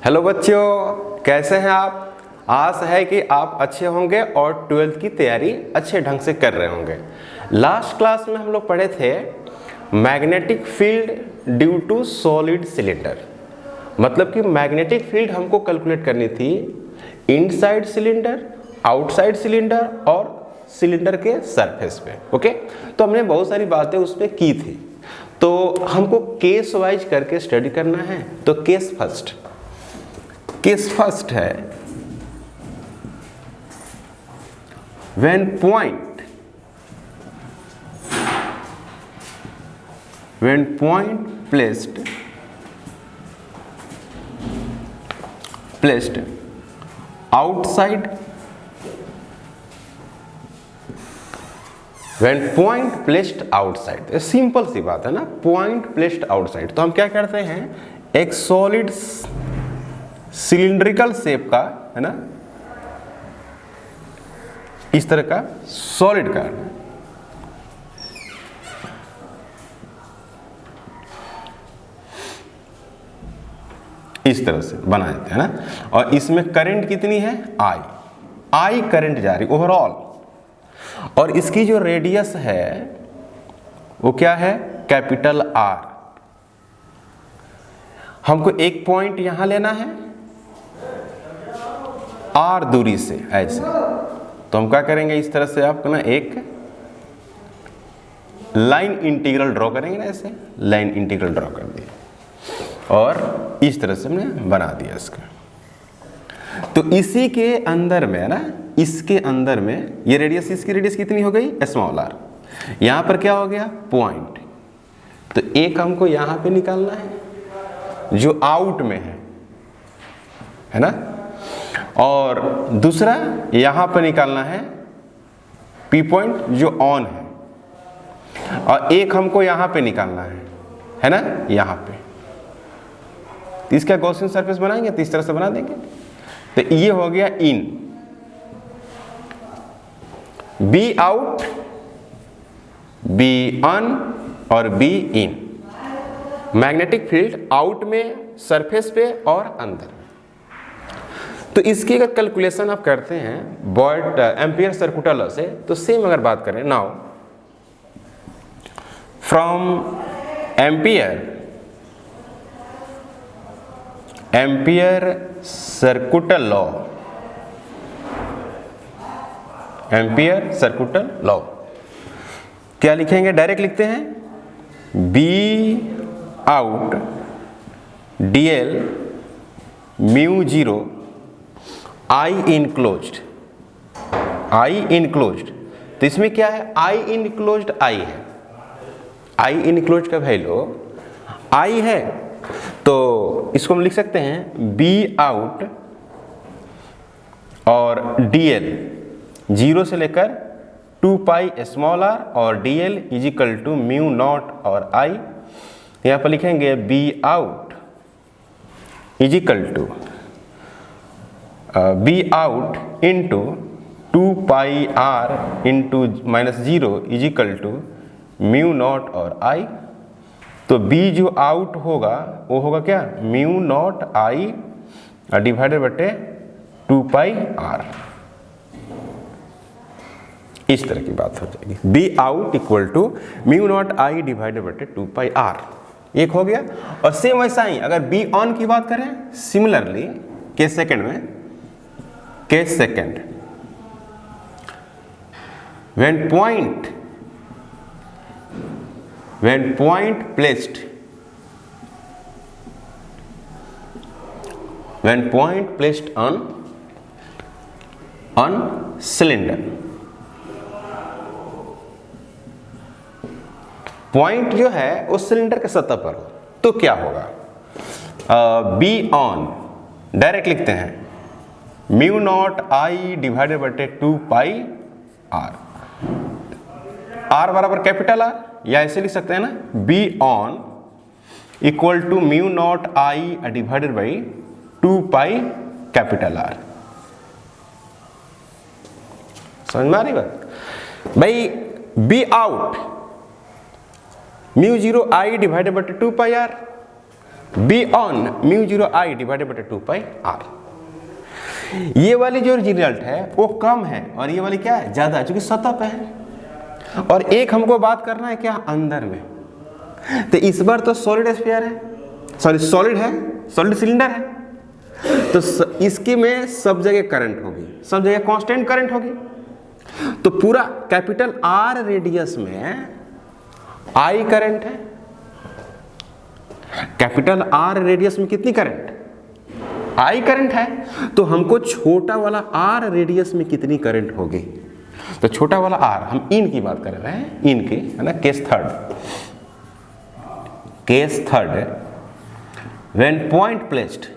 Hello बच्चों, कैसे हैं आप? आस है कि आप अच्छे होंगे और 12th की तैयारी अच्छे ढंग से कर रहे होंगे। लास्ट क्लास में हम लोग पढ़े थे magnetic field due to solid cylinder. मतलब कि मैग्नेटिक फील्ड हमको कैलकुलेट करनी थी इनसाइड सिलेंडर, आउटसाइड सिलेंडर और सिलेंडर के सरफेस पे। ओके, तो हमने बहुत सारी बातें उसमें की थी, तो हमको केस वाइज करके स्टडी करना है। तो केस फर्स्ट है when point placed outside, when point placed outside, simple सी बात है ना, point placed outside। तो हम क्या करते हैं, एक सॉलिड सिलिंड्रिकल शेप का है ना, इस तरह का सॉलिड का इस तरह से बना देते हैं ना, और इसमें करंट कितनी है, आई करंट जा रही ओवरऑल, और इसकी जो रेडियस है वो क्या है, कैपिटल आर। हमको एक पॉइंट यहां लेना है आर दूरी से ऐसे, तो हम क्या करेंगे, इस तरह से आपको ना एक लाइन इंटीग्रल ड्रॉ करेंगे ना, ऐसे लाइन इंटीग्रल ड्रॉ कर दिया और इस तरह से हमने बना दिया इसका। तो इसी के अंदर में ना, इसके अंदर में ये रेडियस, इसकी रेडियस कितनी हो गई, स्मॉल आर। यहां पर क्या हो गया, पॉइंट। तो एक हमको यहां पे निकालना है जो आउट में है ना, और दूसरा यहां पर निकालना है पी पॉइंट जो ऑन है, और एक हमको यहां पे निकालना है ना, यहां पे। तो इसका गॉसियन सरफेस बनाएंगे तो इस तरह से बना देंगे। तो ये हो गया इन, बी आउट, बी ऑन और be in. Magnetic field out में, सरफेस पे और अंदर। तो इसकी अगर कैलकुलेशन आप करते हैं बॉयड एम्पियर सर्कुलर लॉ से, तो सेम अगर बात करें now, from ampere circular law, क्या लिखेंगे, डायरेक्ट लिखते हैं B out DL mu zero आई इनक्लोज्ड। तो इसमें क्या है, आई इनक्लोज्ड आई है, आई इनक्लोज्ड का वैल्यू आई है, तो इसको हम लिख सकते हैं बी आउट और डीएल जीरो से लेकर 2 पाई स्मॉल आर और DL is equal to mu naught और आई। यहां पर लिखेंगे B out is equal to B out into 2 pi R into -0 is equal to mu naught और आई। तो बी जो आउट होगा वो होगा क्या, म्यू नॉट आई डिवाइडेड बटे 2 पाई आर। इस तरह की बात हो जाएगी, B out equal to mu naught I divided बटे 2 पाई आर। एक हो गया। और सेम वैसा ही अगर बी ऑन की बात करें, सिमिलरली केस सेकंड में, case second when point placed on cylinder, point जो है उस सिलेंडर के सतह पर हो, तो क्या होगा, बी ऑन डायरेक्ट लिखते हैं म्यू नॉट आई डिवाइडेड बटे 2 पाई आर। आर बराबर कैपिटल आर, या ऐसे लिख सकते हैं ना, B on equal to mu naught I divided by 2 pi capital R. समझ में आ रही बात भाई, B out mu zero I divided बटे 2 pi R, B on mu zero I divided by 2 pi R. ये वाली जो रिजल्ट है वो कम है और ये वाली क्या है, ज्यादा है, क्योंकि सतह पे है। और एक हमको बात करना है क्या, अंदर में। तो इस बार तो सॉलिड स्फीयर है, सॉरी सॉलिड है, सॉलिड सिलेंडर है, तो इसके में सब जगह करंट होगी, सब जगह कांस्टेंट करंट होगी। तो पूरा कैपिटल आर रेडियस में आई करंट है। कैपिटल आर रेडियस में कितनी करंट, आई करंट है। तो हमको छोटा वाला आर रेडियस में कितनी करंट होगी, तो छोटा वाला आर, हम इन की बात कर रहे हैं, इन की, है ना, case third, case third, when point placed,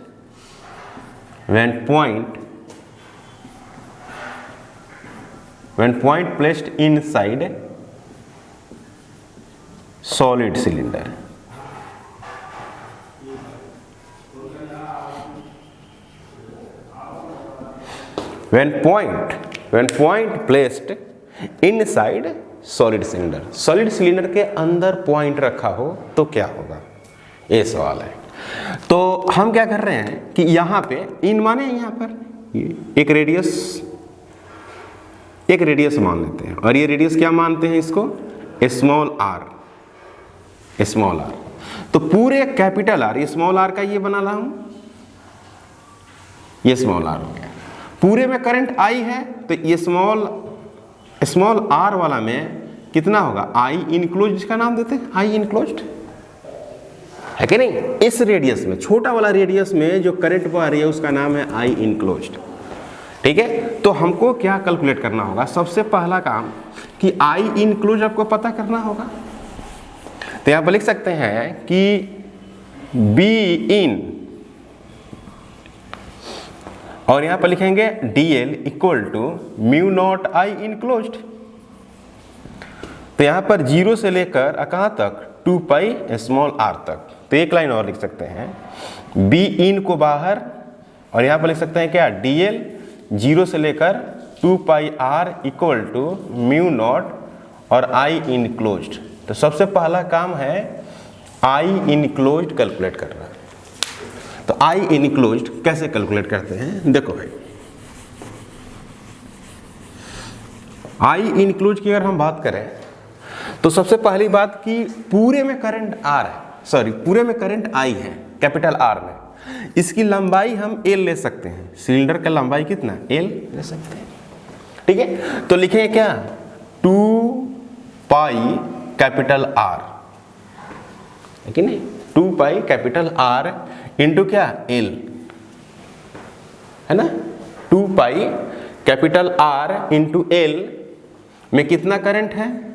when point placed inside solid cylinder, when point placed inside solid cylinder, solid cylinder के अंदर पॉइंट रखा हो तो क्या होगा, ये सवाल है। तो हम क्या कर रहे हैं कि यहाँ पे इन माने, यहाँ पर एक रेडियस मान लेते हैं, और ये रेडियस क्या मानते हैं इसको, स्मॉल आर, स्मॉल आर। तो पूरे कैपिटल आर, ये स्मॉल आर का ये बना रहा हूं, ये स्मॉल आर हो गया। पूरे में करंट आई है, तो ये स्मॉल आर वाला में कितना होगा, आई इनक्लोज्ड, इसका नाम देते हैं आई इनक्लोज्ड, है कि नहीं। इस रेडियस में, छोटा वाला रेडियस में जो करंट बह रही है उसका नाम है आई इनक्लोज्ड, ठीक है। तो हमको क्या कैलकुलेट करना होगा, सबसे पहला काम कि आई इनक्लोज्ड आपको पता करना होगा। तो यहाँ पर लिख सकते हैं कि बी इन, और यहाँ पर लिखेंगे dl equal to mu naught I enclosed. तो यहाँ पर 0 से लेकर कहाँ तक, 2 पाई स्मॉल आर तक। तो एक लाइन और लिख सकते हैं, बी इन को बाहर, और यहाँ पर लिख सकते हैं क्या, dl 0 से लेकर 2 pi R equal to mu naught और आई इनक्लोज्ड। तो सबसे पहला काम है आई इनक्लोज्ड कैलकुलेट करना। तो आई इनक्लोज्ड कैसे कैलकुलेट करते हैं, देखो भाई, आई इनक्लोज्ड की अगर हम बात करें तो सबसे पहली बात कि पूरे में करंट आर है, सॉरी पूरे में करंट आई है कैपिटल आर में, इसकी लंबाई हम एल ले सकते हैं। सिलेंडर का लंबाई कितना, एल ले सकते हैं, ठीक है। तो लिखेंगे क्या, 2 पाई कैपिटल आर, है कि नहीं, 2 पाई कैपिटल आर इंटू क्या, एल, है ना। 2 pi capital R into L में कितना करंट है,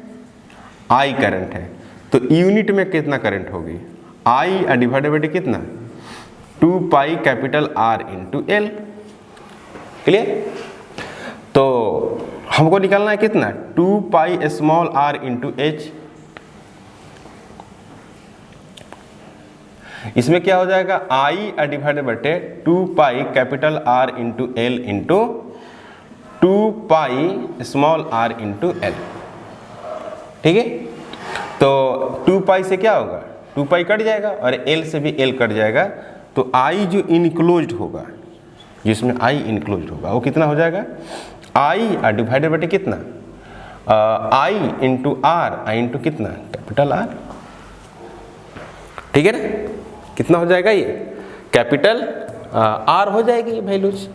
आई करंट है। तो यूनिट में कितना करंट होगी, आई डिवाइडेड बाई कितना, 2 pi capital R into L, clear. तो हमको निकालना है कितना, 2 pi small R into H. इसमें क्या हो जाएगा, I divided by 2 pi capital R into L into 2 pi small R into L, ठीक है। तो 2 पाई से क्या होगा, 2 पाई कट जाएगा और एल से भी एल कट जाएगा। तो आई जो इनक्लोज्ड होगा, जिसमें आई इनक्लोज्ड होगा, वो कितना हो जाएगा, आई डिवाइडेड बाई कितना, आई इंटू आर, आई इंटू कितना, कैपिटल आर, ठीक है ना। कितना हो जाएगा, ये कैपिटल आर हो जाएगी ये वैल्यूज,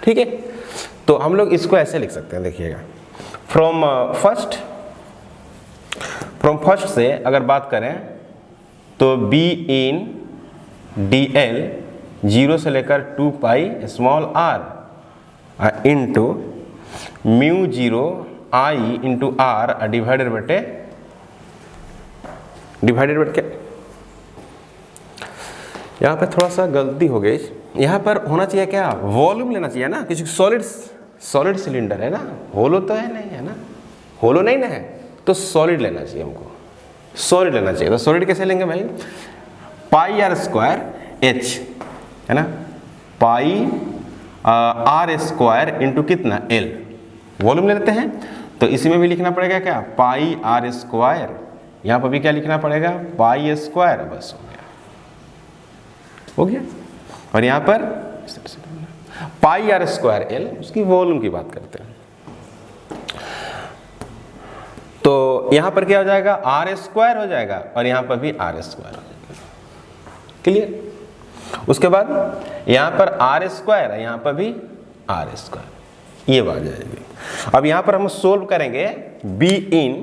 ठीक है। तो हम लोग इसको ऐसे लिख सकते हैं, देखिएगा, फ्रॉम फर्स्ट से अगर बात करें तो बी इन डी एल 0 से लेकर 2 pi small R into mu 0 I into R divided बटे क्या, यहाँ पे थोड़ा सा गलती हो गई, यहाँ पर होना चाहिए क्या, वॉल्यूम लेना चाहिए ना, क्योंकि सॉलिड सिलेंडर है ना, होलो तो है नहीं, है ना, होलो नहीं ना है, तो सॉलिड लेना चाहिए हमको, सॉलिड लेना चाहिए। तो सॉलिड कैसे लेंगे भाई, पाई आर स्क्वायर एच, है ना, पाई आर स्क्वायर इंटू कितना, एल, वॉल्यूम ले लेते हैं। तो इसी में भी लिखना पड़ेगा क्या, पाई आर स्क्वायर, यहाँ पर भी क्या लिखना पड़ेगा, पाई स्क्वायर, बस हो गया, हो गया। और यहाँ पर पाई आर स्क्वायर एल, उसकी वॉल्यूम की बात करते हैं। तो यहाँ पर क्या हो जाएगा, आर स्क्वायर हो जाएगा और यहाँ पर भी आर स्क्वायर हो जाएगा। क्लियर। उसके बाद यहाँ पर आर स्क्वायर है, यहाँ पर भी आर स्क्वायर, ये बात जाएगी। अब यहाँ पर हम सोल्व करेंगे बी इन,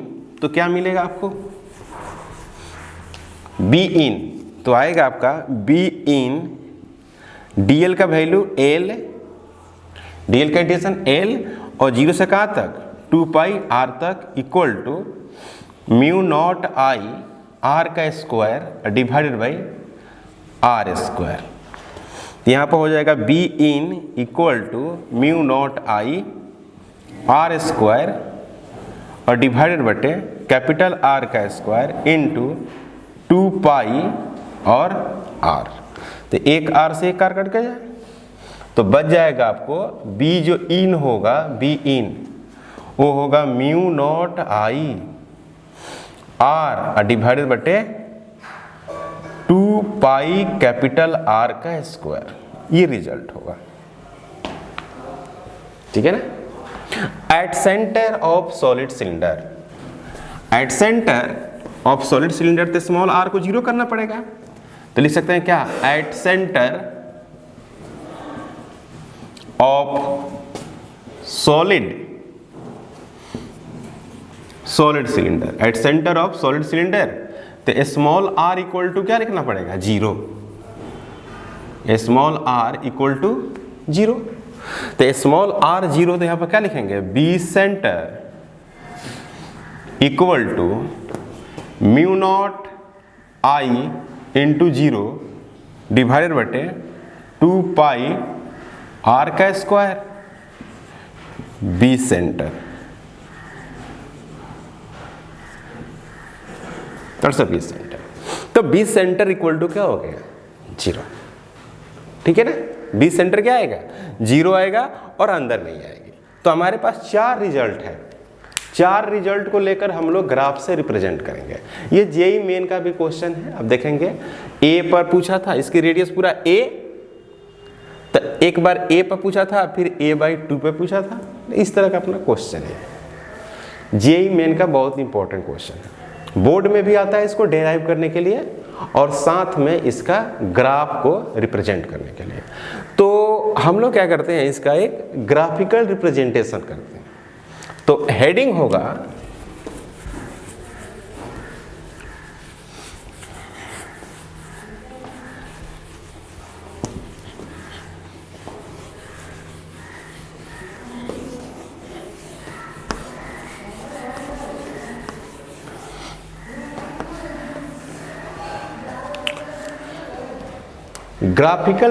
तो क्या मिलेगा आपको, बी इन तो आएगा आपका बी इन डीएल का वैल्यू एल, डीएल का इंटीग्रेशन एल और 0 से कहाँ तक 2 पाई आर तक equal to mu naught I R का square divided by R square. यहाँ पर हो जाएगा B in equal to mu naught I R square और डिवाइडेड बटे कैपिटल आर का स्क्वायर इंटू 2 पाई और आर। तो एक आर से एक आर कट के जाए तो बच जाएगा आपको बी जो इन होगा, बी इन वो होगा mu naught I are divided बटे 2 पाई कैपिटल आर का स्क्वायर, ये रिजल्ट होगा। ठीक है ना। At centre of solid cylinder, at centre of solid cylinder तो स्मॉल आर को 0 करना पड़ेगा, तो लिख सकते हैं क्या, at centre of solid cylinder, at centre of solid cylinder, तो स्मॉल आर इक्वल टू क्या लिखना पड़ेगा, 0, स्मॉल आर इक्वल टू 0। तो स्मॉल आर 0, तो यहां पर क्या लिखेंगे, B centre equal to mu naught I into 0 divided बटे 2 पाई आर का square, B centre. B centre, तो बी सेंटर इक्वल टू क्या हो गया, 0। ठीक है ना। बी सेंटर क्या आएगा, 0 आएगा और अंदर नहीं आएगी। तो हमारे पास 4 रिजल्ट है, 4 रिजल्ट को लेकर हम लोग ग्राफ से रिप्रेजेंट करेंगे। ये जेई मेन का भी क्वेश्चन है। अब देखेंगे ए पर पूछा था, इसकी रेडियस पूरा ए, तो एक बार ए पर पूछा था, फिर a/2 पे पूछा था। इस तरह का अपना क्वेश्चन है। जेई मेन का बहुत इंपॉर्टेंट क्वेश्चन है, बोर्ड में भी आता है इसको डेराइव करने के लिए और साथ में इसका ग्राफ को रिप्रेजेंट करने के लिए। तो हम लोग क्या करते हैं, इसका एक ग्राफिकल रिप्रेजेंटेशन करते हैं। तो हेडिंग होगा graphical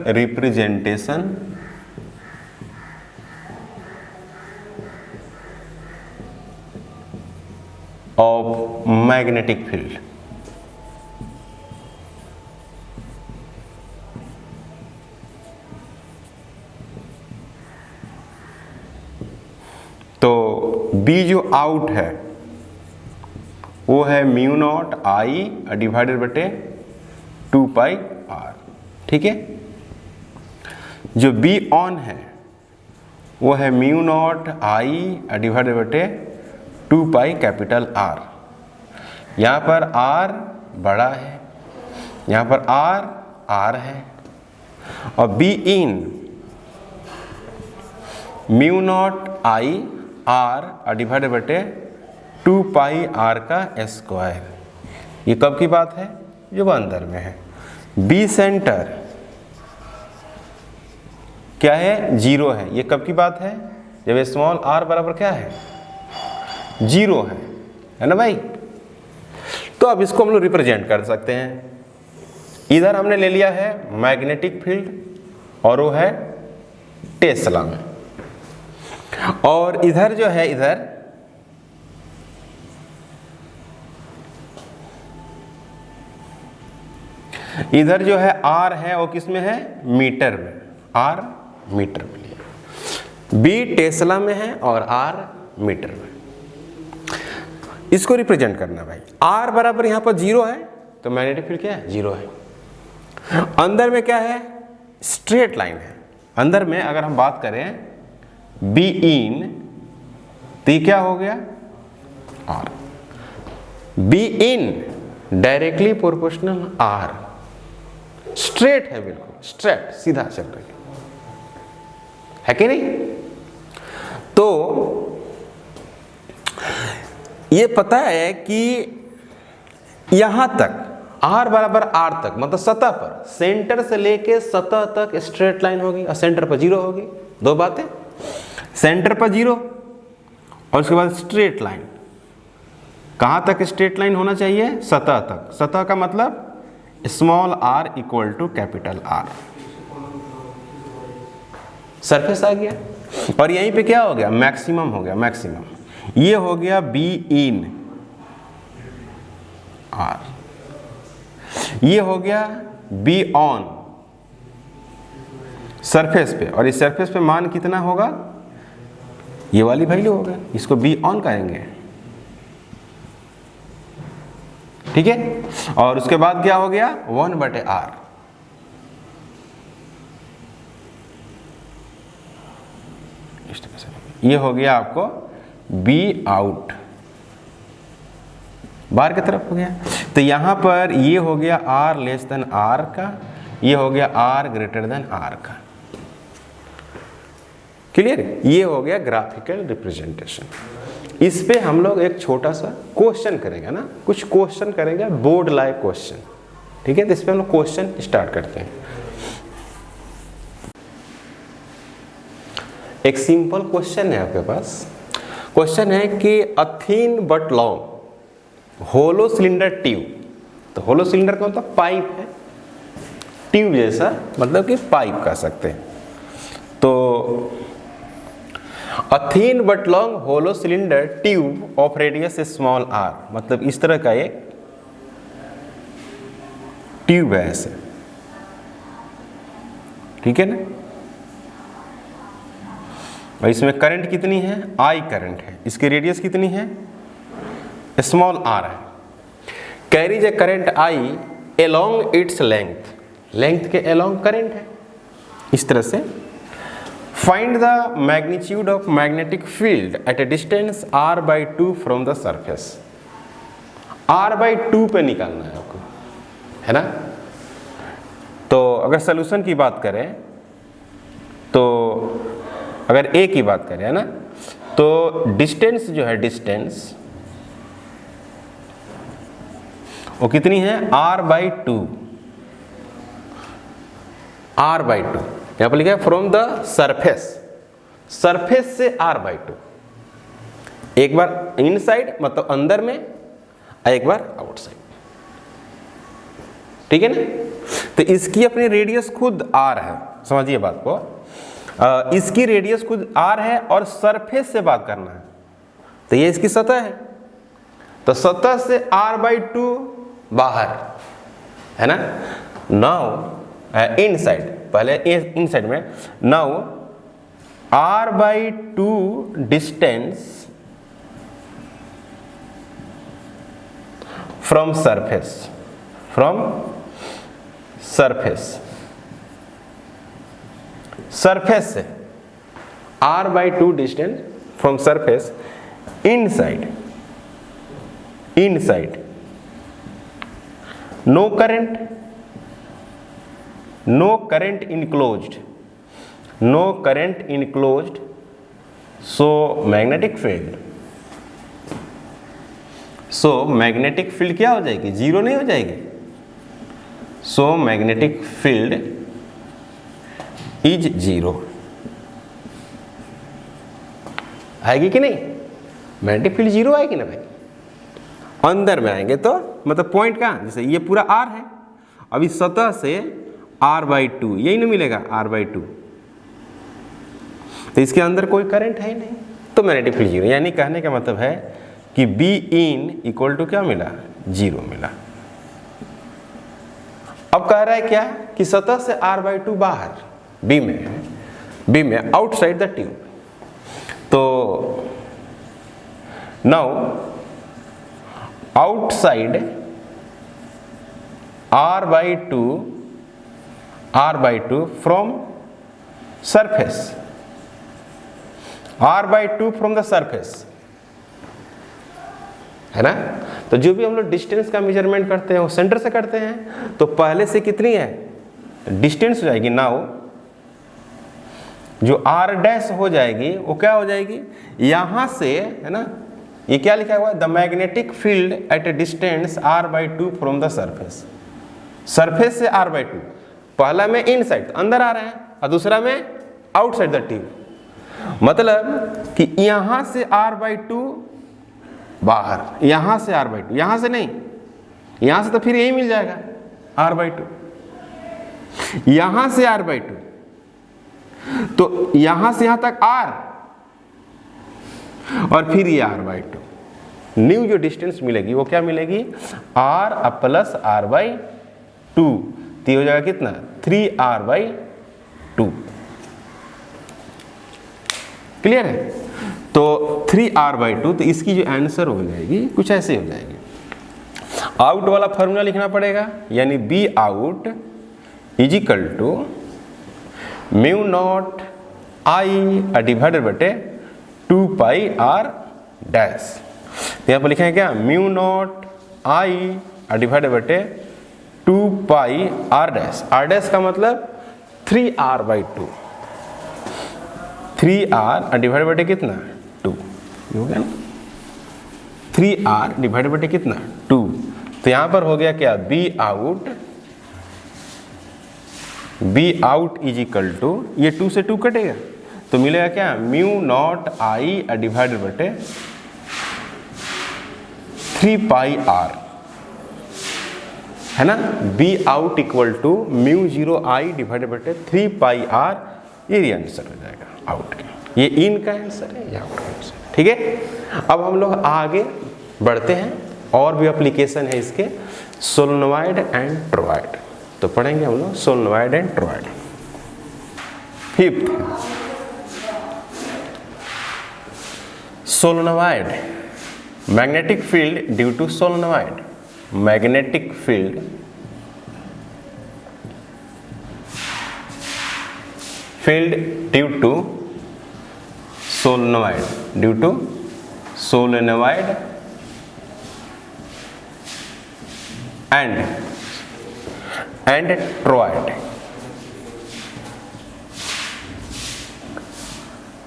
representation of magnetic field. तो बी जो आउट है वो है म्यू नॉट आई डिवाइडेड बटे 2 पाई आर। ठीक है। जो बी ऑन है वो है म्यू नॉट आई डिवाइडेड बटे 2 पाई कैपिटल आर। यहाँ पर आर बड़ा है, यहाँ पर आर है, और be in mu naught I are divided बटे 2 पाई आर का स्क्वायर। ये कब की बात है, जो अंदर में है। बी सेंटर क्या है, 0 है। ये कब की बात है, जब स्मॉल आर बराबर क्या है, 0 है ना भाई। तो अब इसको हम लोग रिप्रेजेंट कर सकते हैं। इधर हमने ले लिया है मैग्नेटिक फील्ड और वो है टेस्ला में, और इधर जो है, इधर जो है आर है वो किस में है, मीटर में। आर मीटर में लिया, बी टेस्ला में है और आर मीटर में। इसको रिप्रेजेंट करना भाई, r बराबर यहाँ पर 0 है तो मैग्नेटिक फील्ड क्या है, 0 है। अंदर में क्या है, स्ट्रेट लाइन है। अंदर में अगर हम बात करें बी इन तो ये क्या हो गया, r। Be in directly proportional r, straight है, बिल्कुल स्ट्रेट, सीधा चल रही है कि नहीं। तो ये पता है कि यहां तक r बराबर r तक, मतलब सतह पर, सेंटर से लेके सतह तक स्ट्रेट लाइन होगी और सेंटर पर 0 होगी। दो बातें, सेंटर पर 0 और उसके बाद स्ट्रेट लाइन। कहां तक स्ट्रेट लाइन होना चाहिए, सतह तक। सतह का मतलब small r equal to capital R, surface आ गया। और यहीं पे क्या हो गया, मैक्सिमम हो गया, मैक्सिमम। ये हो गया बी इन R, ये हो गया बी ऑन सरफेस पे, और इस सरफेस पे मान कितना होगा, ये वाली वैल्यू होगा, इसको बी ऑन कहेंगे, ठीक है। और उसके बाद क्या हो गया, 1/r, इस तरह से ये हो गया आपको बी आउट, बाहर की तरफ हो गया। तो यहां पर ये हो गया r लेस देन r का, ये हो गया r ग्रेटर देन r का। क्लियर, ये हो गया ग्राफिकल रिप्रेजेंटेशन। इस पे हम लोग एक छोटा सा क्वेश्चन करेंगे ना, कुछ क्वेश्चन करेंगे, बोर्ड लाइव क्वेश्चन, ठीक है। तो इस पे हम लोग क्वेश्चन स्टार्ट करते हैं। एक सिंपल क्वेश्चन है आपके पास। क्वेश्चन है कि a thin but long hollow cylinder tube, तो होलो सिलेंडर का मतलब पाइप है, ट्यूब जैसा मतलब कि पाइप कह सकते हैं। तो a thin but long hollow cylinder tube of radius small r, मतलब इस तरह का एक ट्यूब है ऐसे, ठीक है ना। और इसमें करंट कितनी है, I करंट है, इसकी रेडियस कितनी है, स्मॉल r है। Carries A current I along its length, length के along करंट है, इस तरह से। Find the magnitude of magnetic field at A distance r/2 from the surface. r/2 पे निकालना है आपको, है ना। तो अगर सॉल्यूशन की बात करें, तो अगर a की बात करें, है ना, तो डिस्टेंस जो है, डिस्टेंस वो कितनी है, r/2, r/2 यहां पर लिखा है फ्रॉम द सरफेस, सरफेस से r/2, एक बार इनसाइड मतलब अंदर में, एक बार आउटसाइड, ठीक है ना। तो इसकी अपनी रेडियस खुद r है, समझिए बात को। इसकी रेडियस खुद r है और सरफेस से बात करना है, तो ये इसकी सतह है, तो सतह से r/2 बाहर, है ना। नाउ इनसाइड, पहले इनसाइड में, now r/2 distance from surface, from surface, surface से r/2 distance from surface inside, inside, no current, no current enclosed, no current enclosed, so magnetic field, so magnetic field क्या हो जाएगी, zero नहीं हो जाएगी। So magnetic field is zero, आएगी कि नहीं, मैग्नेटिक फील्ड जीरो आएगी ना भाई। अंदर में आएंगे तो मतलब पॉइंट कहाँ, जैसे ये पूरा r है, अब इस सतह से r/2, यही नहीं मिलेगा r/2, तो इसके अंदर कोई करंट है ही नहीं, तो मैग्नेटिक फील्ड जीरो। यानी कहने का मतलब है कि बी इन इक्वल टू क्या मिला, जीरो मिला। अब कह रहा है क्या कि सतह से r/2 बाहर, बी में, बी में आउटसाइड द ट्यूब, तो now outside r/2 from surface, r/2 from the surface, है ना। तो जो भी हम लोग डिस्टेंस का मेजरमेंट करते हैं वो सेंटर से करते हैं, तो पहले से कितनी है डिस्टेंस हो जाएगी। नाउ जो r डैश हो जाएगी वो क्या हो जाएगी, यहां से, है ना, ये क्या लिखा हुआ है, the magnetic field at A distance r/2 from the surface, surface से r/2, पहला में इनसाइड अंदर आ रहे हैं और दूसरा में आउटसाइड द ट्यूब, मतलब कि यहां से r/2 बाहर, यहां से r/2, यहां से नहीं, यहां से तो फिर यही मिल जाएगा r/2, यहां से r/2, तो यहां से यहां तक r और फिर ये r/2, न्यू जो डिस्टेंस मिलेगी वो क्या मिलेगी, r प्लस r/2, तो ये हो जाएगा कितना 3r/2। क्लियर है। तो 3r/2, तो इसकी जो आंसर हो जाएगी कुछ ऐसे हो जाएगी। आउट वाला फॉर्मूला लिखना पड़ेगा, यानी B out is equal to mu naught I divided बटे 2 पाई r डैश। तो यहाँ पर लिखे हैं क्या, म्यू नॉट आई डिवाइडेड बटे 2 पाई r डैश, r डैश का मतलब 3r/2, 3r डिवाइडेड बटे कितना 2, ये हो गया ना, 3r डिवाइडेड बटे कितना 2। तो यहां पर हो गया क्या, B out is equal to, ये 2 से 2 कटेगा तो मिलेगा क्या, म्यू नॉट आई डिवाइडेड बटे 3 पाई r, है ना। B out equal to mu 0 I divided बटे 3 पाई r, ये आंसर हो जाएगा आउट का। ये इन का आंसर है, ये आउट का आंसर, ठीक है। अब हम लोग आगे बढ़ते हैं, और भी एप्लीकेशन है इसके, सोलेनॉइड एंड टोरॉइड, तो पढ़ेंगे हम लोग solenoid and toroid. Fifth, solenoid, magnetic field due to solenoid, magnetic field due to solenoid, due to solenoid and toroid,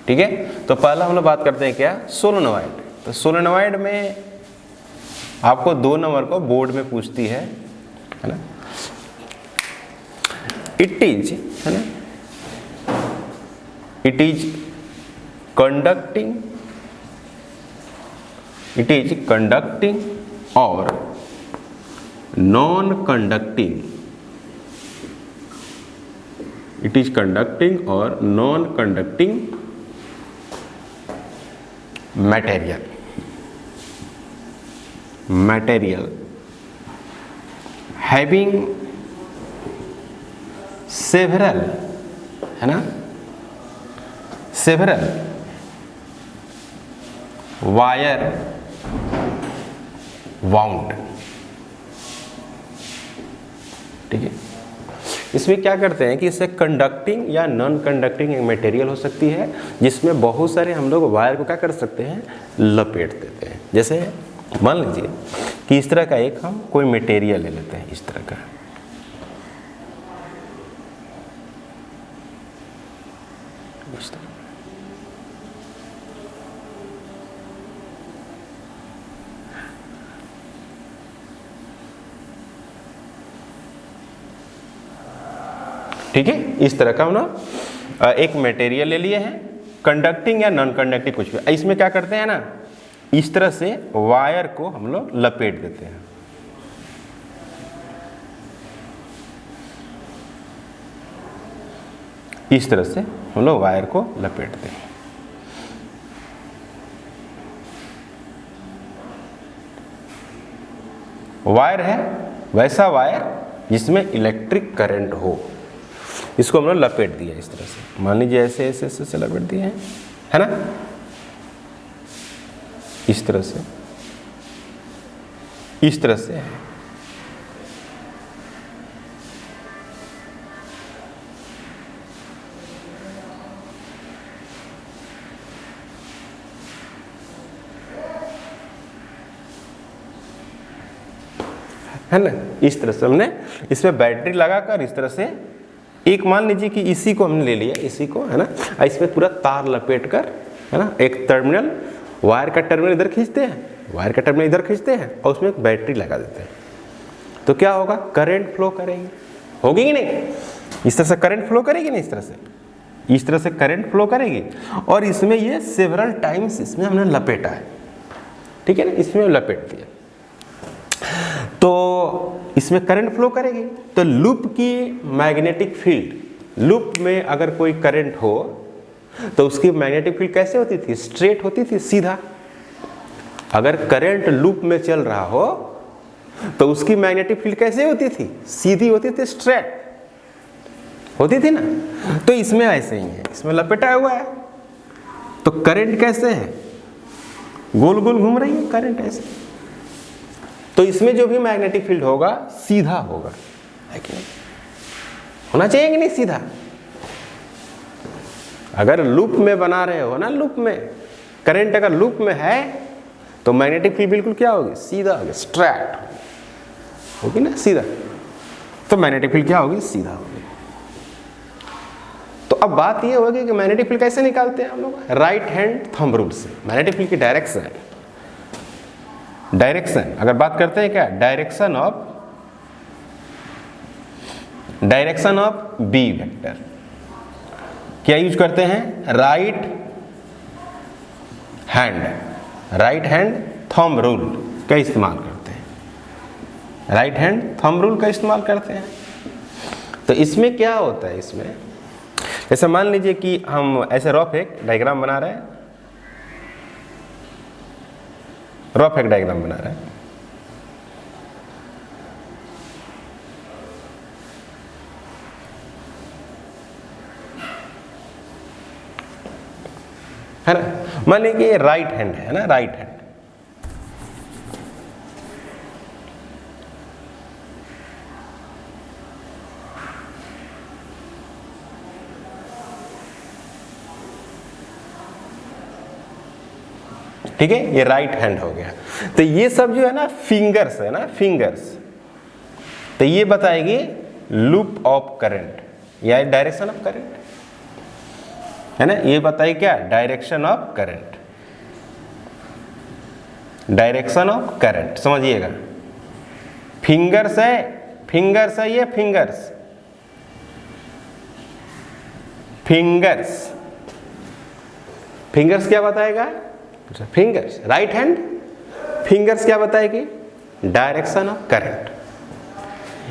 ठीक है। तो पहला हम लोग बात करते हैं क्या, सोलेनॉइड। तो सोलेनॉइड में आपको 2 नंबर को बोर्ड में पूछती है ना, इट इज, है ना, इट इज कंडक्टिंग और non conducting, it is conducting और non conducting material having several, है ना, सेवरल वायर वाउंड, ठीक है। इसमें क्या करते हैं कि इसे कंडक्टिंग या नॉन कंडक्टिंग एक मटेरियल हो सकती है, जिसमें बहुत सारे हम लोग वायर को क्या कर सकते हैं, लपेट देते हैं। जैसे मान लीजिए कि इस तरह का एक हम कोई मटेरियल ले लेते हैं, इस तरह का, इस तरह, ठीक है। इस तरह का हम लोग एक मटेरियल ले लिए हैं, कंडक्टिंग या नॉन कंडक्टिंग कुछ भी। इसमें क्या करते हैं ना, इस तरह से वायर को हम लोग लपेट देते हैं, इस तरह से हम लोग वायर को लपेटते हैं। वायर है वैसा वायर जिसमें इलेक्ट्रिक करंट हो, इसको हम लोग लपेट दिया इस तरह से, मान लीजिए ऐसे ऐसे ऐसे लपेट दिए हैं, है ना। इस तरह से, इस तरह से है ना। इस तरह से हमने इसमें बैटरी लगाकर इस तरह से, एक मान लीजिए कि इसी को हमने ले लिया, इसी को, है ना, इसमें पूरा तार लपेट कर, है ना, एक टर्मिनल, वायर का टर्मिनल इधर खींचते हैं, वायर का टर्मिनल इधर खींचते हैं और उसमें एक बैटरी लगा देते हैं। तो क्या होगा, करंट फ्लो करेगी, होगी कि नहीं, इस तरह से करंट फ्लो करेगी ना, इस तरह से करंट फ्लो करेगी। और इसमें ये सेवरल टाइम्स इसमें हमने लपेटा है, ठीक है ना, इसमें लपेट दिया, तो इसमें करंट फ्लो करेगी। तो लूप की मैग्नेटिक फील्ड, लूप में अगर कोई करंट हो तो उसकी मैग्नेटिक फील्ड कैसे होती थी, स्ट्रेट होती थी, सीधा। अगर करंट लूप में चल रहा हो तो उसकी मैग्नेटिक फील्ड कैसे होती थी, सीधी होती थी, स्ट्रेट होती थी ना। तो इसमें ऐसे ही है, इसमें लपेटा हुआ है, तो करंट कैसे है, गोल गोल घूम रही है करंट ऐसे, तो इसमें जो भी मैग्नेटिक फील्ड होगा सीधा होगा, है कि नहीं, होना चाहिए कि नहीं सीधा। अगर लूप में बना रहे हो ना, लूप में करंट अगर लूप में है तो मैग्नेटिक फील्ड बिल्कुल क्या होगी, सीधा होगी, स्ट्रेट होगी ना, सीधा। तो मैग्नेटिक फील्ड क्या होगी, सीधा होगी। तो अब बात ये होगी कि मैग्नेटिक फील्ड कैसे निकालते हैं हम लोग, राइट हैंड थंब रूल से। मैग्नेटिक फील्ड की डायरेक्शन अगर बात करते हैं क्या, डायरेक्शन ऑफ बी वेक्टर, क्या यूज करते हैं, राइट हैंड थंब रूल का इस्तेमाल करते हैं, राइट हैंड थंब रूल का इस्तेमाल करते हैं। तो इसमें क्या होता है, इसमें जैसे मान लीजिए कि हम ऐसे रफ एक डायग्राम बना रहे हैं, है ना। मान लीजिए कि ये राइट हैंड है ना, राइट हैंड, ठीक है, ये राइट हैंड हो गया। तो ये सब जो है ना फिंगर्स है ना, फिंगर्स, तो ये बताएगी लूप ऑफ करंट या डायरेक्शन ऑफ करंट, है ना। ये बताइए क्या, डायरेक्शन ऑफ करंट, समझिएगा। फिंगर्स है ये, फिंगर्स क्या बताएगा, फिंगर्स, राइट हैंड, फिंगर्स क्या बताएगी, डायरेक्शन ऑफ करंट।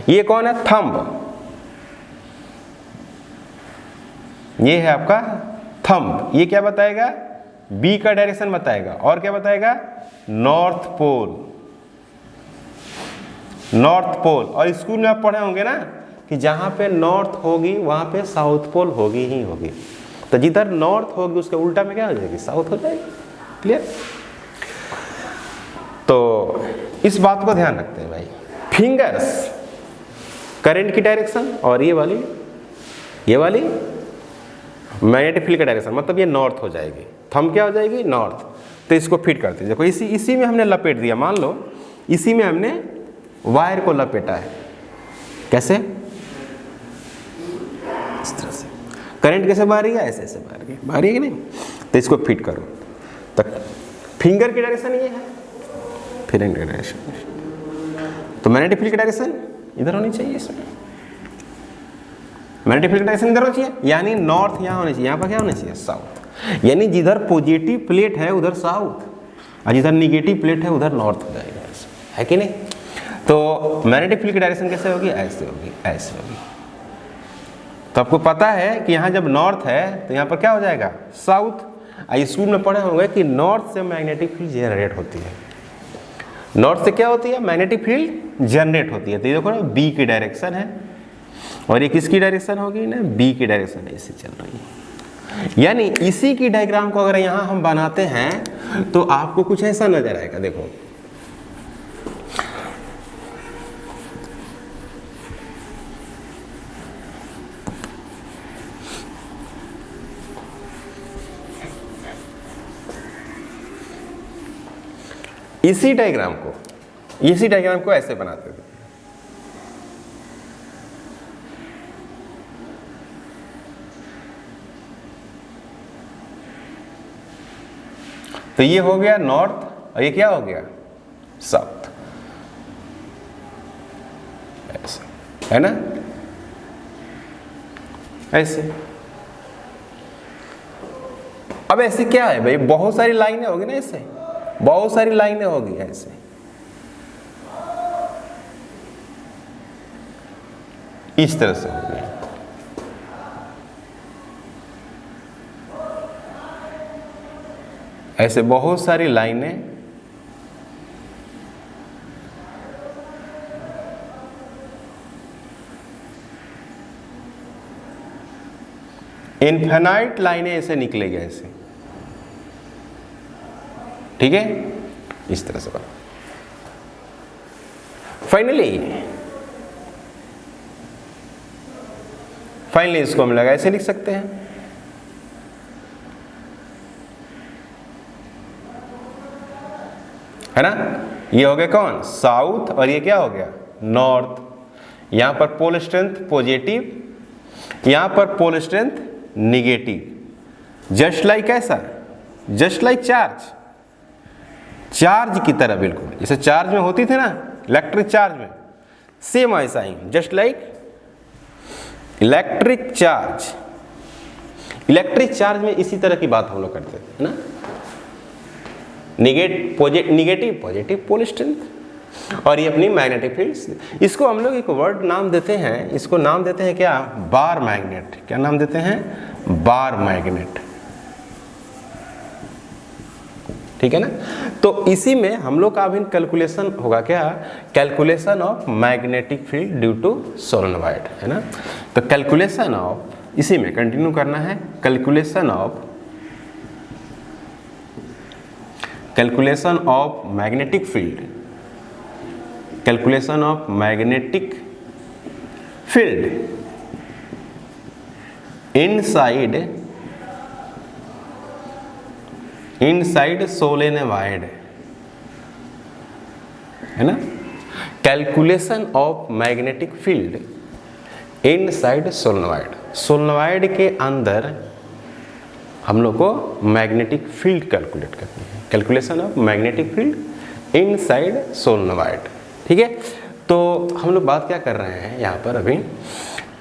ये कौन है, थंब, ये है आपका थंब, ये क्या बताएगा, बी का डायरेक्शन बताएगा, और क्या बताएगा, नॉर्थ पोल। और स्कूल में आप पढ़े होंगे ना कि जहां पे नॉर्थ होगी वहां पे साउथ पोल होगी ही होगी। तो जिधर नॉर्थ होगी उसके उल्टा में क्या हो जाएगी, साउथ हो जाएगी। क्लियर। तो इस बात को ध्यान रखते हैं भाई, फिंगर्स करंट की डायरेक्शन, और ये वाली मैग्नेटिक फील्ड का डायरेक्शन, मतलब ये नॉर्थ हो जाएगी, थंब क्या हो जाएगी, नॉर्थ। तो इसको फिट करते हैं, देखो इसी में हमने लपेट दिया, मान लो इसी में हमने वायर को लपेटा है, कैसे, इस तरह से। करंट कैसे बाहर गया, ऐसे बाहर गया कि नहीं। तो इसको फिट करो, तो फिंगर की डायरेक्शन ये है, फिंगर की डायरेक्शन, तो मैग्नेटिक फील्ड की डायरेक्शन इधर होनी चाहिए, इसमें मैग्नेटिक फील्ड की डायरेक्शन इधर होनी चाहिए, यानी नॉर्थ यहाँ होनी चाहिए, यहाँ पर क्या होना चाहिए, साउथ। यानी जिधर पॉजिटिव प्लेट है उधर साउथ, और जिधर निगेटिव प्लेट है उधर नॉर्थ हो जाएगा, है कि नहीं। तो मैग्नेटिक फील्ड की डायरेक्शन कैसे होगी, ऐसे होगी। तो आपको पता है कि यहाँ जब नॉर्थ है तो यहाँ पर क्या हो जाएगा, साउथ। स्कूल में पढ़े होंगे कि नॉर्थ से मैग्नेटिक फील्ड जनरेट होती है, नॉर्थ से क्या होती है, मैग्नेटिक फील्ड जनरेट होती है। तो ये देखो ना, बी की डायरेक्शन है, और ये किसकी डायरेक्शन होगी ना, बी की डायरेक्शन ऐसे चल रही है। यानी इसी की डायग्राम को अगर यहाँ हम बनाते हैं तो आपको कुछ ऐसा नजर आएगा, देखो इसी डायग्राम को ऐसे बनाते थे। तो ये हो गया नॉर्थ और ये क्या हो गया साउथ, ऐसे है ना, ऐसे। अब ऐसे क्या है भाई, बहुत सारी लाइनें होगी ना, ऐसे बहुत सारी लाइनें होगी ऐसे। इस तरह से होगी, ऐसे बहुत सारी लाइनें इनफिनाइट लाइनें ऐसे निकलेगी ऐसे, ठीक है, इस तरह से बना। फाइनली इसको हम लगा ऐसे लिख सकते हैं, है ना। ये हो गया कौन, साउथ, और ये क्या हो गया नॉर्थ। यहां पर पोल स्ट्रेंथ पॉजिटिव, यहां पर pole strength negative, just like ऐसा, जस्ट लाइक चार्ज की तरह, बिल्कुल जैसे चार्ज में होती थी ना, इलेक्ट्रिक चार्ज में, सेम ऐसा ही, जस्ट लाइक इलेक्ट्रिक चार्ज में इसी तरह की बात हम लोग करते थे, है ना। निगेटिव पॉजिटिव पोल स्ट्रेंथ, और ये अपनी मैग्नेटिक फील्ड। इसको हम लोग एक वर्ड नाम देते हैं, इसको नाम देते हैं क्या, बार मैग्नेट। क्या नाम देते हैं, बार मैग्नेट, ठीक है ना। तो इसी में हम लोग का अभी कैलकुलेशन होगा क्या, calculation of magnetic field due to solenoid, है ना। तो कैलकुलेशन ऑफ, इसी में कंटिन्यू करना है, calculation of magnetic field, calculation of magnetic field inside solenoid, है ना। Calculation of magnetic field inside solenoid के अंदर हम लोग को मैग्नेटिक फील्ड कैलकुलेट करनी है, calculation of magnetic field inside solenoid, ठीक है। तो हम लोग बात क्या कर रहे हैं यहाँ पर अभी,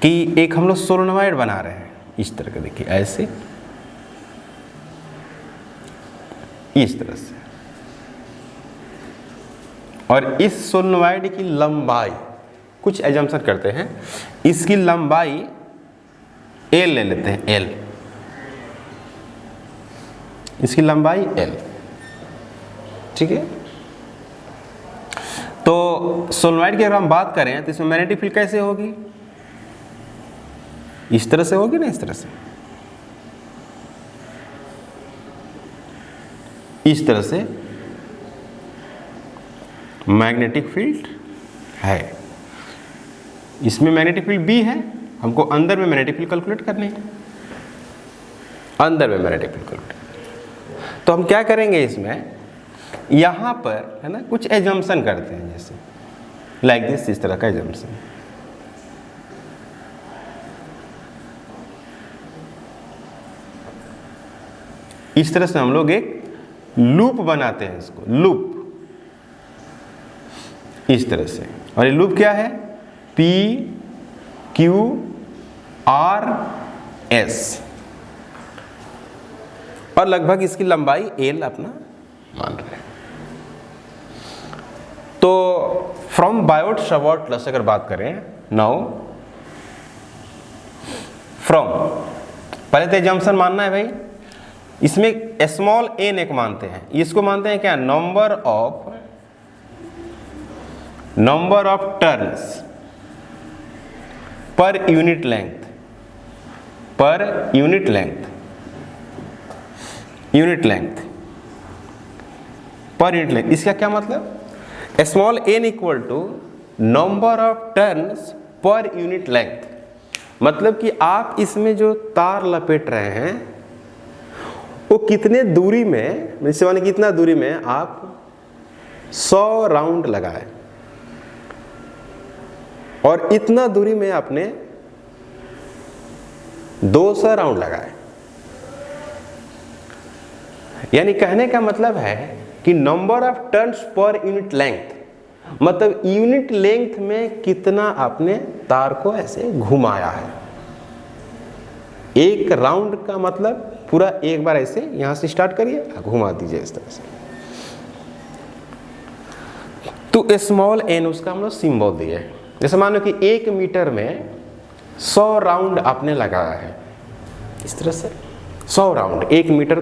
कि एक हम लोग सोलेनोइड बना रहे हैं इस तरह का, देखिए ऐसे, इस तरह से, और इस सोलेनोइड की लंबाई, कुछ एजम्पशन करते हैं, इसकी लंबाई L ले लेते हैं, L, इसकी लंबाई L, ठीक है। तो सोलेनोइड की अगर हम बात करें तो इसमें मैग्नेटिक फील्ड कैसे होगी, इस तरह से होगी ना, इस तरह से, इस तरह से मैग्नेटिक फील्ड है। इसमें मैग्नेटिक फील्ड B है, हमको अंदर में मैग्नेटिक फील्ड कैलकुलेट करनी है, अंदर में मैग्नेटिक फील्ड कैलकुलेट। तो हम क्या करेंगे इसमें, यहां पर है ना कुछ एजम्पशन करते हैं, जैसे लाइक दिस, इस तरह का एजम्पशन, इस तरह से हम लोग एक लूप बनाते हैं, इसको लूप, इस तरह से। और ये लूप क्या है, P Q R S, और लगभग इसकी लंबाई L अपना मान रहे हैं। तो फ्रॉम बायोट सावर्ट लॉ से अगर बात करें, नाउ फ्रॉम, पहले तो एजम्पशन मानना है भाई, इसमें स्मॉल n एक मानते हैं, इसको मानते हैं क्या, number of turns per unit length, per unit length. इसका क्या मतलब, small n equal to number of turns per unit length. मतलब कि आप इसमें जो तार लपेट रहे हैं वो कितने दूरी में, जैसे माने कितना दूरी में आप 100 राउंड लगाए और इतना दूरी में आपने 200 राउंड लगाए। यानी कहने का मतलब है कि number of turns per unit length, मतलब यूनिट लेंथ में कितना आपने तार को ऐसे घुमाया है। एक राउंड का मतलब पूरा एक बार ऐसे यहां से स्टार्ट करिए, घुमा दीजिए इस तरह से। तो स्मॉल n उसका हम लोग सिंबल दिए। जैसे मान लो कि 1 मीटर में 100 राउंड आपने लगाया है, इस तरह से 100 राउंड। 1 मीटर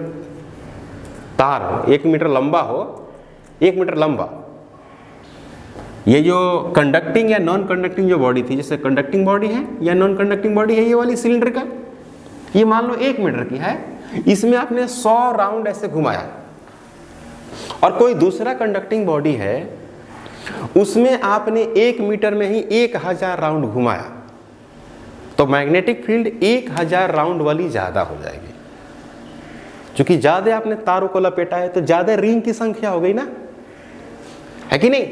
तार हो, 1 मीटर लंबा हो, 1 मीटर लंबा। ये जो कंडक्टिंग या नॉन कंडक्टिंग जो बॉडी थी, जैसे कंडक्टिंग बॉडी है या नॉन कंडक्टिंग बॉडी है, ये वाली सिलेंडर का, ये मान लो 1 मीटर की है, इसमें आपने 100 राउंड ऐसे घुमाया। और कोई दूसरा कंडक्टिंग बॉडी है, उसमें आपने 1 मीटर में ही 1000 राउंड घुमाया, तो मैग्नेटिक फील्ड 1000 राउंड वाली ज्यादा हो जाएगी। क्योंकि ज्यादा आपने तारों को लपेटा है तो ज्यादा रिंग की संख्या हो गई ना, है कि नहीं?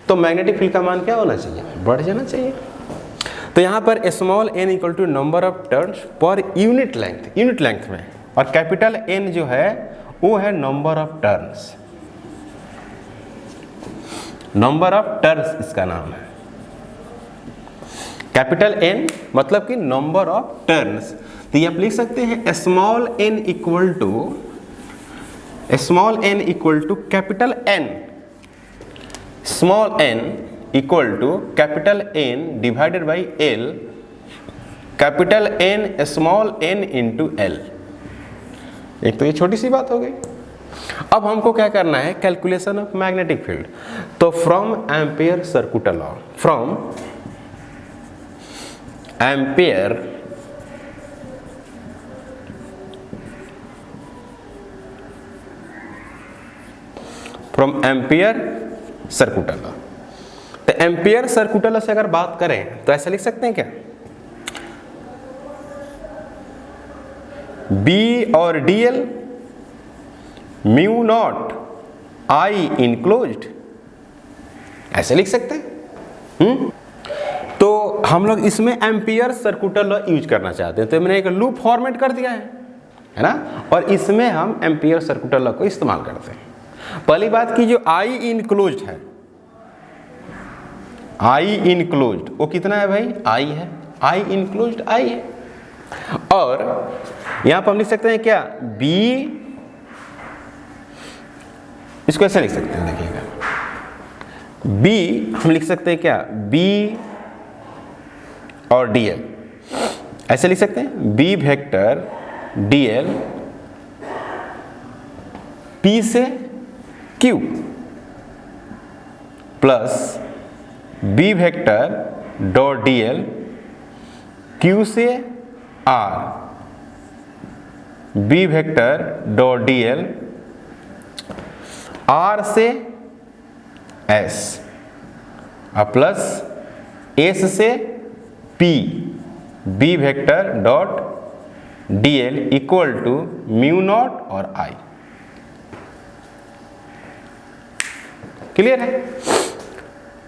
तो मैग्नेटिक फील्ड का मान क्या होना चाहिए, बढ़ जाना चाहिए। तो यहां पर small n equal to number of turns per unit length, unit length में, और कैपिटल N जो है वो है number of turns, number of turns इसका नाम है। कैपिटल N मतलब कि नंबर ऑफ टर्न्स। तो ये आप लिख सकते हैं small n equal to capital N, small n equal to capital N divided by L, capital N small n into L। एक तो ये छोटी सी बात हो गई। अब हमको क्या करना है, कैलकुलेशन ऑफ मैग्नेटिक फील्ड। तो from ampere circular law, from ampere circular law. तो एम्पियर सर्कुलर लॉ से अगर बात करें तो ऐसा लिख सकते हैं क्या, B और dl mu naught I enclosed, ऐसे लिख सकते हैं। तो हम लोग इसमें एम्पियर सर्कुलर लॉ यूज करना चाहते हैं, तो मैंने एक लूप फॉर्मेट कर दिया है ना, और इसमें हम एम्पियर सर्कुलर लॉ को इस्तेमाल करते हैं। पहली बात की जो I इनक्लोज्ड है, I इनक्लोज्ड वो कितना है भाई, I है, I इनक्लोज्ड I है। और यहां पर हम लिख सकते हैं क्या, B, इसको ऐसे लिख सकते हैं, देखिएगा B हम लिख सकते हैं क्या, B और dl, ऐसे लिख सकते हैं B वेक्टर dl P से Q plus B vector dot dl Q से R, B vector dot dl R से S और प्लस S से P, B vector dot dl equal to mu naught और I। क्लियर है?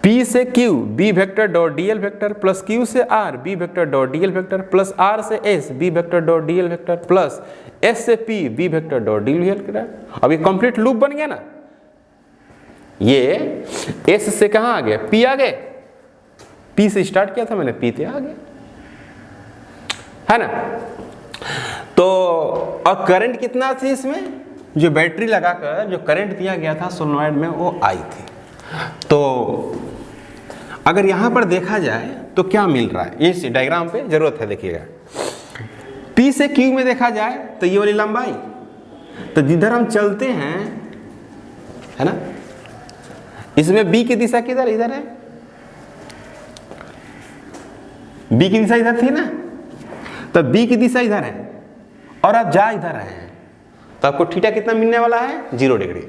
P से Q, B vector dot dl vector plus Q से R, B vector dot dl vector plus R से S, B vector dot dl vector plus S से P, B vector dot dl vector. अब ये complete loop बन गया ना। ये S से कहां आ गया, P आ गए, P से स्टार्ट किया था मैंने, P से आ गया, है ना। तो अब करंट कितना थी इसमें, जो बैटरी लगाकर जो करंट दिया गया था सोलनॉइड में वो I थी। तो अगर यहां पर देखा जाए तो क्या मिल रहा है, इस डायग्राम पे जरूरत है, देखिएगा P से Q में देखा जाए तो ये वाली लंबाई, तो जिधर हम चलते हैं, है ना, इसमें B की दिशा किधर, इधर है, B की दिशा इधर थी ना, तो B की दिशा इधर है और आप जा इधर रहे हैं, तो आपको थीटा कितना मिलने वाला है, 0 डिग्री।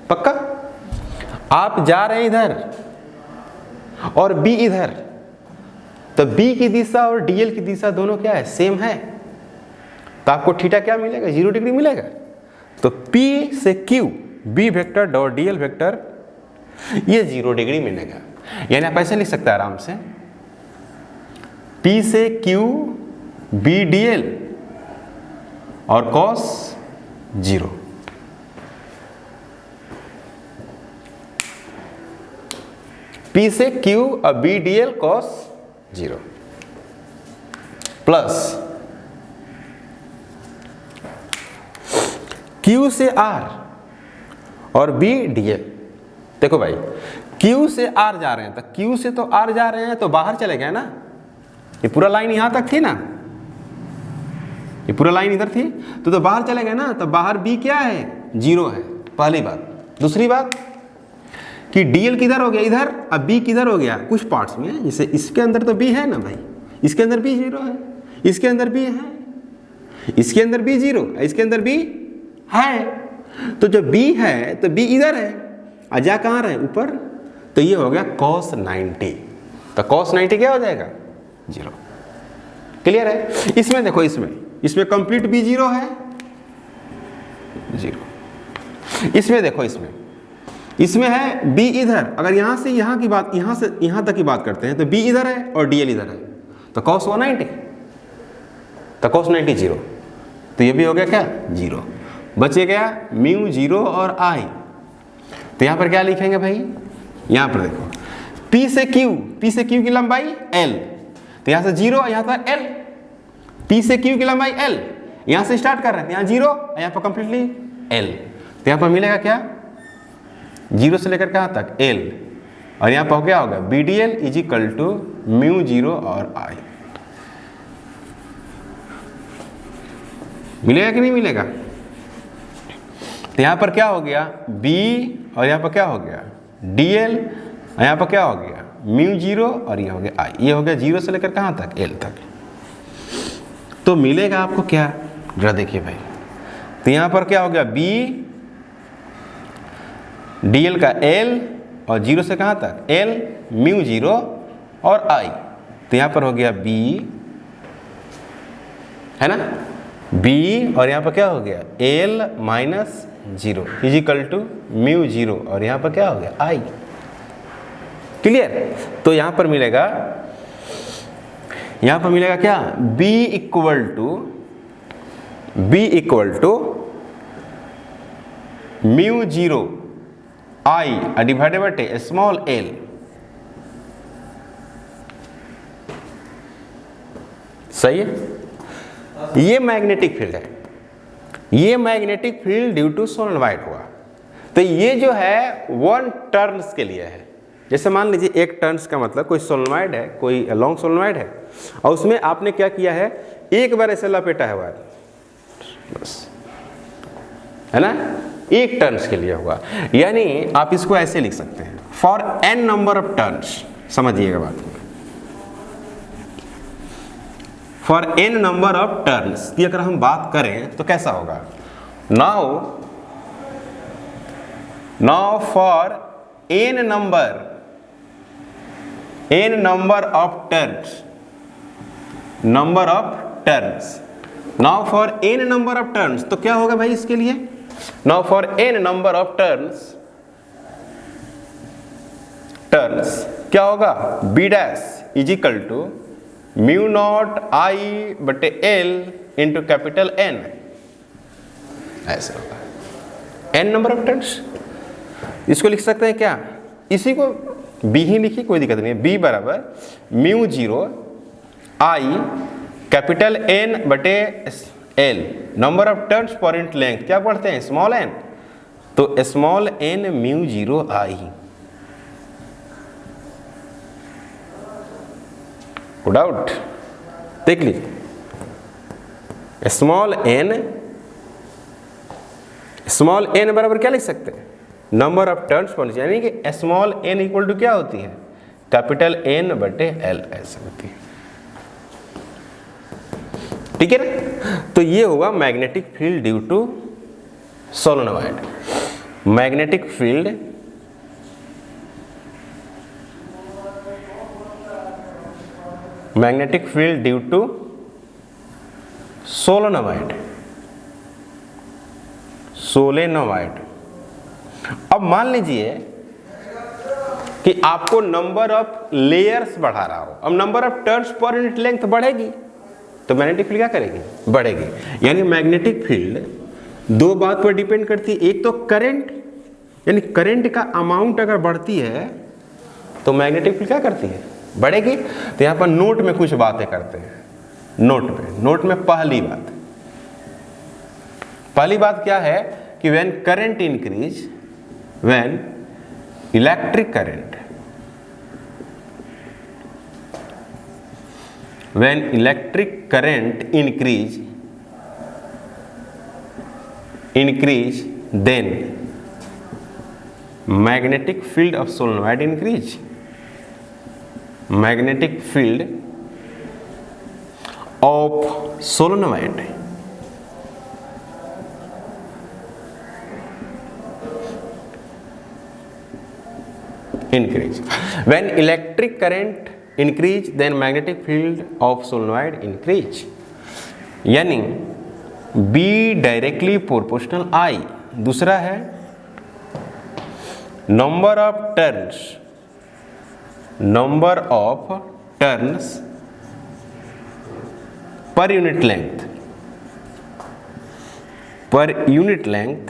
पक्का? आप जा रहे हैं इधर और बी इधर, तो बी की दिशा और डीएल की दिशा दोनों क्या है, सेम है, तो आपको थीटा क्या मिलेगा, 0 डिग्री मिलेगा। तो P से Q B vector dot DL vector ये 0 डिग्री मिलेगा। यानी आप ऐसे लिख सकते हैं आराम से, P से Q बी डीएल और cos 0। P से Q और B DL cos 0 plus Q से R और B DL। देखो भाई, Q से R जा रहे हैं, तो Q से तो R जा रहे हैं तो बाहर चले गए ना, ये पूरा लाइन यहां तक थी ना, ये पूरा लाइन इधर थी, तो बाहर चले गए ना, तो बाहर B क्या है, 0 है, पहली बात। दूसरी बात कि DL किधर हो गया, इधर, अब B किधर हो गया, कुछ पार्ट्स में, जैसे इसके अंदर तो B है ना भाई, इसके अंदर B 0 है, इसके अंदर B है, इसके अंदर B 0, इसके अंदर B है, तो जब B है तो B इधर है, अजा कहाँ रहे, ऊपर, तो ये हो गया cos 90, तो cos 90 क्या हो जाएगा, 0। क्लियर है? इसमें देखो, इसमें कंप्लीट B 0 है, 0। इसमें देखो, इसमें है B इधर, अगर यहाँ से यहाँ की बात, यहाँ से यहाँ तक की बात करते हैं तो B इधर है और DL इधर है, तो cos 190, तो cos 90 0, तो ये भी हो गया क्या, 0। बचे गया म्यू 0 और I, तो यहाँ पर क्या लिखेंगे भाई, यहाँ पर देखो P से Q की लंबाई L, तो यहाँ से 0, यहाँ पर L, P से Q की लंबाई L, यहाँ से स्टार्ट कर रहे हैं, यहाँ 0, यहाँ पर कंप्लीटली L, तो यहाँ पर मिलेगा क्या, 0 से लेकर कहाँ तक, L, और यहाँ पर क्या होगा, BDL is equal to mu 0 और I। मिलेगा कि नहीं मिलेगा? तो यहाँ पर क्या हो गया, B, और यहाँ पर क्या हो गया, DL, और यहाँ पर क्या हो गया, म्यू 0, और ये हो गया I। ये हो गया 0 से लेकर कहाँ तक, L तक। तो मिलेगा आपको क्या, जरा देखिए भाई, तो यहाँ पर क्या हो गया, B DL का L, और 0 से कहाँ तक, L, म्यू 0 और I, तो यहाँ पर हो गया B, है ना, B, और यहाँ पर क्या हो गया, L minus 0 is equal to mu 0, और यहाँ पर क्या हो गया, I। क्लियर? तो यहाँ पर मिलेगा क्या, B equal to mu 0 I divided by small l। सही है? ये मैग्नेटिक फील्ड है, ये magnetic field due to solenoid हुआ। तो ये जो है 1 टर्न्स के लिए है। जैसे मान लीजिए 1 टर्न्स का मतलब कोई सोलेनोइड है, कोई लॉन्ग सोलेनोइड है, और उसमें आपने क्या किया है, एक बार ऐसे लपेटा है वायर, बस, है ना, 1 टर्न्स के लिए हुआ। यानी आप इसको ऐसे लिख सकते हैं, for n number of turns, समझिएगा बात को, for n number of turns की अगर हम बात करें तो कैसा होगा, now for n number of turns, now for n number of turns, तो क्या होगा भाई इसके लिए, now for n number of turns क्या होगा, B dash is equal to mu naught I बटे L इंटू कैपिटल N, ऐसा होगा n नंबर ऑफ टर्न्स। इसको लिख सकते हैं क्या, इसी को B ही लिखिए, कोई दिक्कत नहीं है, B बराबर म्यू 0 I कैपिटल N बटे L, number of turns per unit length क्या पढ़ते हैं, स्मॉल n, तो small n mu 0 I। Doubt देख लीजिए, स्मॉल n बराबर क्या लिख सकते हैं, नंबर ऑफ टर्न्स पर, यानी कि स्मॉल n इक्वल टू क्या होती है, कैपिटल N बटे L, ऐसे होती है। ठीक है ना? तो ये हुआ magnetic field due to solenoid. Magnetic field due to solenoid. अब मान लीजिए कि आपको नंबर ऑफ लेयर्स बढ़ा रहा हो, अब number of turns per unit length बढ़ेगी तो मैग्नेटिक फील्ड क्या करेगी, बढ़ेगी। यानी मैग्नेटिक फील्ड दो बात पर डिपेंड करती है, एक तो करंट, यानी करंट का अमाउंट अगर बढ़ती है तो मैग्नेटिक फील्ड क्या करती है, बढ़ेगी। तो यहाँ पर नोट में कुछ बातें करते हैं। नोट में पहली बात क्या है कि when current increase, when electric current, when electric current increase then magnetic field of solenoid increase, magnetic field of solenoid increase, when electric current increase then magnetic field of solenoid increase, यानी B directly proportional I। दूसरा है number of turns per unit length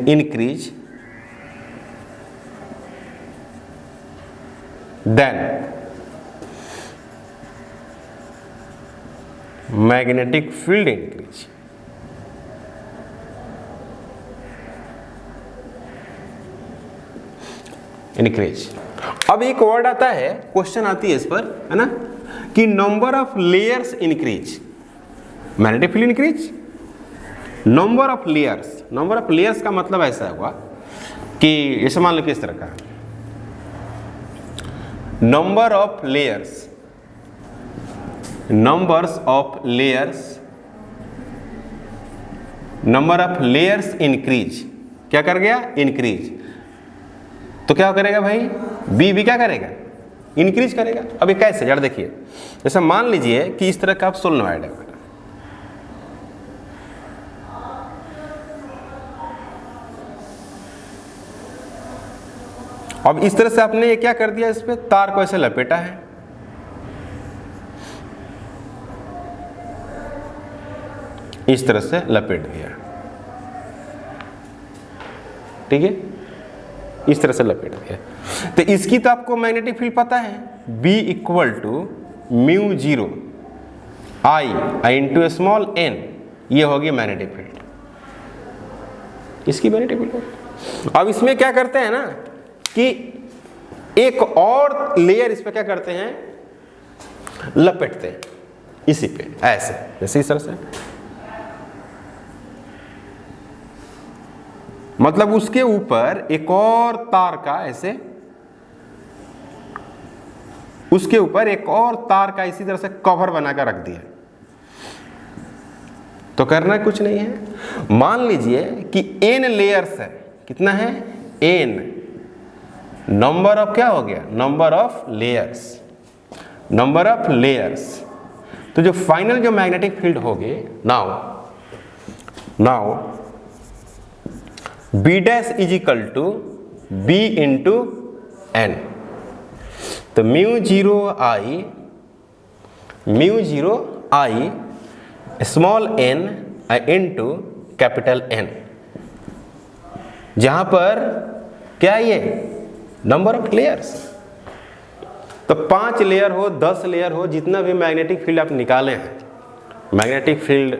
increase, then magnetic field increase। अब एक word आता है, question आती है इस पर, है ना, कि number of layers increase, magnetic field increase, number of layers का मतलब ऐसा हुआ कि जैसे मान लो किस तरह का नंबर ऑफ लेयर्स इंक्रीज, क्या कर गया, इंक्रीज। तो क्या करेगा भाई, बी भी क्या करेगा, इंक्रीज करेगा। अब ये कैसे, जरा देखिए, जैसे मान लीजिए कि इस तरह का आप सोलेनोइड है, अब इस तरह से आपने ये क्या कर दिया, इस पे तार को ऐसे लपेटा है, इस तरह से लपेट दिया, ठीक है, इस तरह से लपेट दिया। तो इसकी तो आपको मैग्नेटिक फील्ड पता है, B equal to mu 0 I into small n, ये होगी मैग्नेटिक फील्ड, इसकी मैग्नेटिक फील्ड। अब इसमें क्या करते हैं ना कि एक और लेयर इस पे क्या करते हैं, लपेटते हैं इसी पे, ऐसे जैसे इस तरह से, मतलब उसके ऊपर एक और तार का ऐसे, उसके ऊपर एक और तार का इसी तरह से कवर बनाकर रख दिया। तो करना कुछ नहीं है, मान लीजिए कि n लेयर्स है, कितना है, n, नंबर ऑफ क्या हो गया, नंबर ऑफ लेयर्स। तो जो फाइनल जो मैग्नेटिक फील्ड होगी, now B dash is equal to B into n। तो mu 0 I small n into capital N, जहां पर क्या ये नंबर ऑफ लेयर्स। तो 5 लेयर हो, 10 लेयर हो, जितना भी मैग्नेटिक फील्ड आप निकाले हैं, magnetic field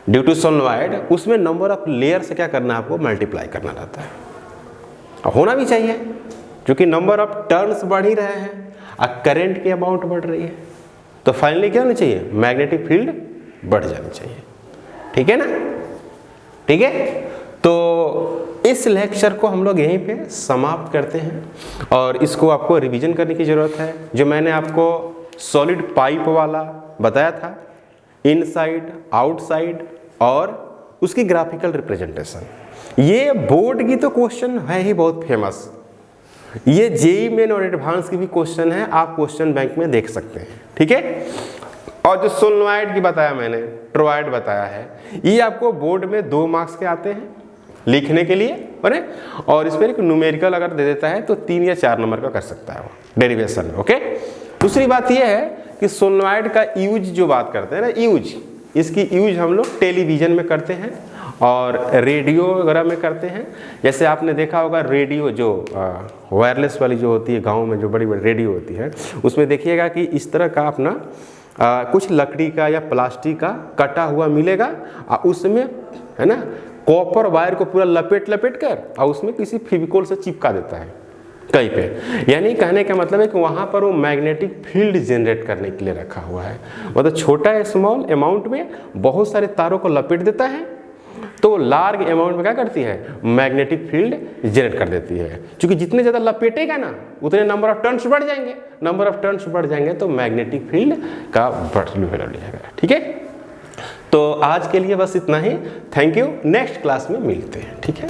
due to solenoid, उसमें नंबर ऑफ लेयर से क्या करना है, आपको मल्टीप्लाई करना रहता है। और होना भी चाहिए, क्योंकि नंबर ऑफ टर्न्स बढ़ ही रहे हैं और करंट की अमाउंट बढ़ रही है, तो फाइनली क्या होना चाहिए, मैग्नेटिक फील्ड बढ़ जानी चाहिए। ठीक है ना, ठीक है। तो इस लेक्चर को हम लोग यहीं पे समाप्त करते हैं, और इसको आपको रिवीजन करने की ज़रूरत है। जो मैंने आपको सॉलिड पाइप वाला बताया था, इनसाइड, आउटसाइड, और उसकी ग्राफिकल रिप्रेजेंटेशन। ये बोर्ड की तो क्वेश्चन है ही बहुत फेमस, ये जेईई मेन और एडवांस की भी क्वेश्चन है, आप क्वेश्चन बैंक में देख सकते हैं, ठीक है। और जो सोलेनॉइड की बताया मैंने, टोरॉइड बताया है, ये आपको बोर्ड में 2 मार्क्स के आते हैं लिखने के लिए, बने। और इस पर एक न्यूमेरिकल अगर दे देता है तो 3 या 4 नंबर का कर सकता है वो डेरिवेशन में, ओके। दूसरी बात ये है कि सोलेनॉइड का यूज जो बात करते हैं ना, यूज, इसकी यूज हम लोग टेलीविज़न में करते हैं और रेडियो वगैरह में करते हैं। जैसे आपने देखा होगा रेडियो जो वायरलेस वाली जो होती है गांव में, जो बड़ी बड़ी रेडियो होती है, उसमें देखिएगा कि इस तरह का अपना कुछ लकड़ी का या प्लास्टिक का कटा हुआ मिलेगा और उसमें, है ना, कॉपर वायर को पूरा लपेट कर और उसमें किसी फेविकोल से चिपका देता है कहीं पे। यानी कहने का मतलब है कि वहाँ पर वो मैग्नेटिक फील्ड जनरेट करने के लिए रखा हुआ है। मतलब छोटा स्मॉल अमाउंट में बहुत सारे तारों को लपेट देता है, तो लार्ज अमाउंट में क्या करती है, मैग्नेटिक फील्ड जनरेट कर देती है। क्योंकि जितने ज़्यादा लपेटेगा ना उतने नंबर ऑफ टर्न्स बढ़ जाएंगे, नंबर ऑफ टर्न्स बढ़ जाएंगे तो मैग्नेटिक फील्ड का वैल्यू बढ़ जाएगा, ठीक है। तो आज के लिए बस इतना ही, थैंक यू, नेक्स्ट क्लास में मिलते हैं, ठीक है।